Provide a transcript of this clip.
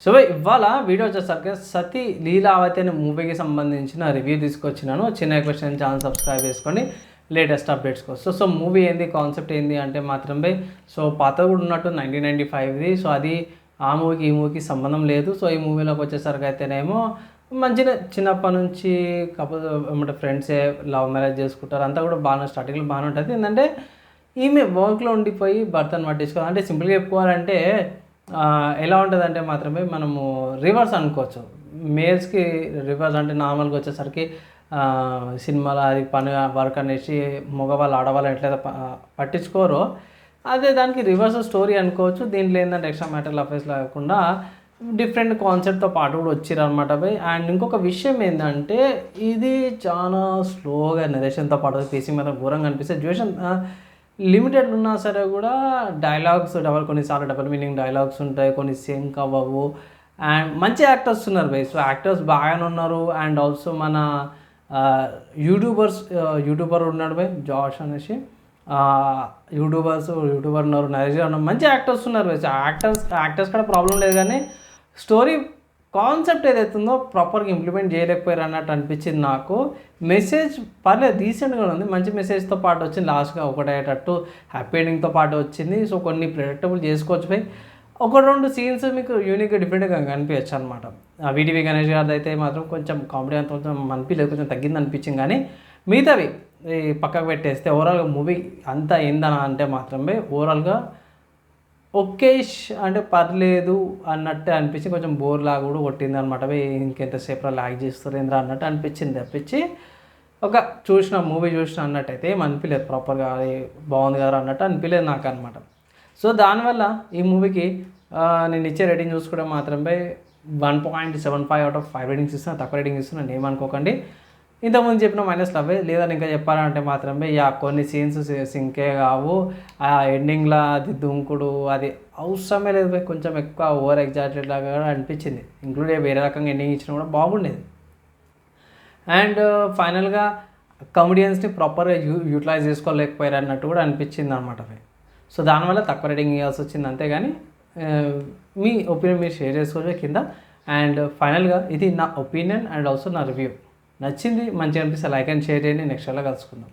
So ఇవాళ video వచ్చేసరికి సతీ లీలావతి అనే మూవీకి సంబంధించిన రివ్యూ తీసుకొచ్చినాను. చిన్న క్వశ్చన్ ఛానల్ సబ్స్క్రైబ్ చేసుకోండి లేటెస్ట్ అప్డేట్స్ కోసం. సో మూవీ ఏంది, కాన్సెప్ట్ ఏంది అంటే మాత్రం సో పాత కూడా ఉన్నట్టు 1995ది. సో అది ఆ మూవీకి ఈ మూవీకి సంబంధం లేదు. సో ఈ మూవీలోకి వచ్చేసరికి అయితేనేమో మంచిగా చిన్నప్పటి నుంచి కపుల్ ఏమంటే ఫ్రెండ్సే లవ్ మ్యారేజ్ చేసుకుంటారు. అంతా కూడా బాగా స్టార్టింగ్లో బాగానే ఉంటుంది. ఏంటంటే ఈమె వర్క్లో ఉండిపోయి భర్తను పట్టించుకోవాలి. అంటే సింపుల్గా చెప్పుకోవాలంటే ఎలా ఉంటుందంటే మాత్రమే మనము రివర్స్ అనుకోవచ్చు. మేల్స్కి రివర్స్ అంటే నార్మల్గా వచ్చేసరికి సినిమాలో అది పని వర్క్ అనేసి మగవాళ్ళు ఆడవాళ్ళు ఎట్లయితే పట్టించుకోరో అదే దానికి రివర్స్ స్టోరీ అనుకోవచ్చు. దీంట్లో ఏంటంటే ఎక్స్ట్రా మ్యాటర్ అఫేర్స్ లేకుండా డిఫరెంట్ కాన్సెప్ట్తో పాటు కూడా వచ్చారనమాట బై. అండ్ ఇంకొక విషయం ఏంటంటే ఇది చాలా స్లోగా నరేషన్తో పాటు పేసింగ్ మీద ఘోరంగా అనిపిస్తే డ్యూరేషన్ లిమిటెడ్ ఉన్నా సరే కూడా డైలాగ్స్ కొన్నిసార్లు డబుల్ మీనింగ్ డైలాగ్స్ ఉంటాయి, కొన్ని సింక్ అవ్వవు. అండ్ మంచి యాక్టర్స్ ఉన్నారు బై. సో యాక్టర్స్ బాగానే ఉన్నారు. అండ్ ఆల్సో మన యూట్యూబర్ ఉన్నాడు బై, జాష్ అనేసి యూట్యూబర్ ఉన్నారు, నరేష్ ఉన్నారు, మంచి యాక్టర్స్ ఉన్నారు బై. సో యాక్టర్స్ కూడా ప్రాబ్లం లేదు, కానీ స్టోరీ కాన్సెప్ట్ ఏదైతుందో ప్రాపర్గా ఇంప్లిమెంట్ చేయలేకపోయారు అన్నట్టు అనిపించింది నాకు. మెసేజ్ పర్లేదు డీసెంట్గా ఉంది, మంచి మెసేజ్తో పాటు వచ్చింది. లాస్ట్గా ఒకటేటట్టు హ్యాపీ ఎండింగ్తో పాటు వచ్చింది. సో కొన్ని ప్రెడిక్టబుల్ చేసుకోవచ్చు బై. ఒక రెండు సీన్స్ మీకు యూనిక్గా డిఫరెంట్గా కనిపించచ్చు అనమాట. వీటీవీ గణేష్ గారిది అయితే మాత్రం కొంచెం కామెడీ అంత కొంచెం అనిపించలేదు, కొంచెం తగ్గింది అనిపించింది. కానీ మిగతావి ఈ పక్కకు పెట్టేస్తే ఓవరాల్గా మూవీ అంతా ఏందని అంటే మాత్రమే ఓవరాల్గా ఒకేష్ అంటే పర్లేదు అన్నట్టు అనిపించి కొంచెం బోర్ లాగా కూడా కొట్టింది అనమాట. ఇంకెంతసేపు లాగ్ చేస్తారు ఏంద్రా అన్నట్టు అనిపించింది తప్పించి ఒక మూవీ చూసిన అన్నట్టయితే ఏం అనిపించలేదు. ప్రాపర్గా అది బాగుంది కదా అన్నట్టు అనిపించలేదు నాకు అనమాట. సో దానివల్ల ఈ మూవీకి నేను ఇచ్చే రేటింగ్ చూసుకుంటే మాత్రమే 1.75 అవుట్ ఆఫ్ 5 రేటింగ్స్ ఇస్తున్నాను. తక్కువ రేటింగ్ ఇస్తున్నాను, ఏమనుకోకండి. ఇంతకుముందు చెప్పిన మైనస్ లవ్వే. లేదని ఇంకా చెప్పాలంటే మాత్రమే కొన్ని సీన్స్ సింకే కావు. ఆ ఎండింగ్లో అది దుంకుడు అది అవసరమే లేదు. కొంచెం ఎక్కువ ఓవర్ ఎగ్జాక్టెడ్ లాగా అనిపించింది. ఇంక్లూడ్ వేరే రకంగా ఎండింగ్ ఇచ్చినా కూడా బాగుండేది. అండ్ ఫైనల్గా కమెడియన్స్ని ప్రాపర్గా యూటిలైజ్ చేసుకోలేకపోయారు అన్నట్టు కూడా అనిపించింది అనమాట. సో దానివల్ల తక్కువ రేటింగ్ ఇవ్వాల్సి వచ్చింది. అంతేగాని మీ ఒపీనియన్ మీరు షేర్ చేసుకోవచ్చు కింద. అండ్ ఫైనల్గా ఇది నా ఒపీనియన్ అండ్ ఆల్సో నా రివ్యూ. నచ్చింది, మంచిగా అనిపిస్తే లైక్ అండ్ షేర్ చేయండి. నెక్స్ట్ ఎలా కలుసుకుందాం.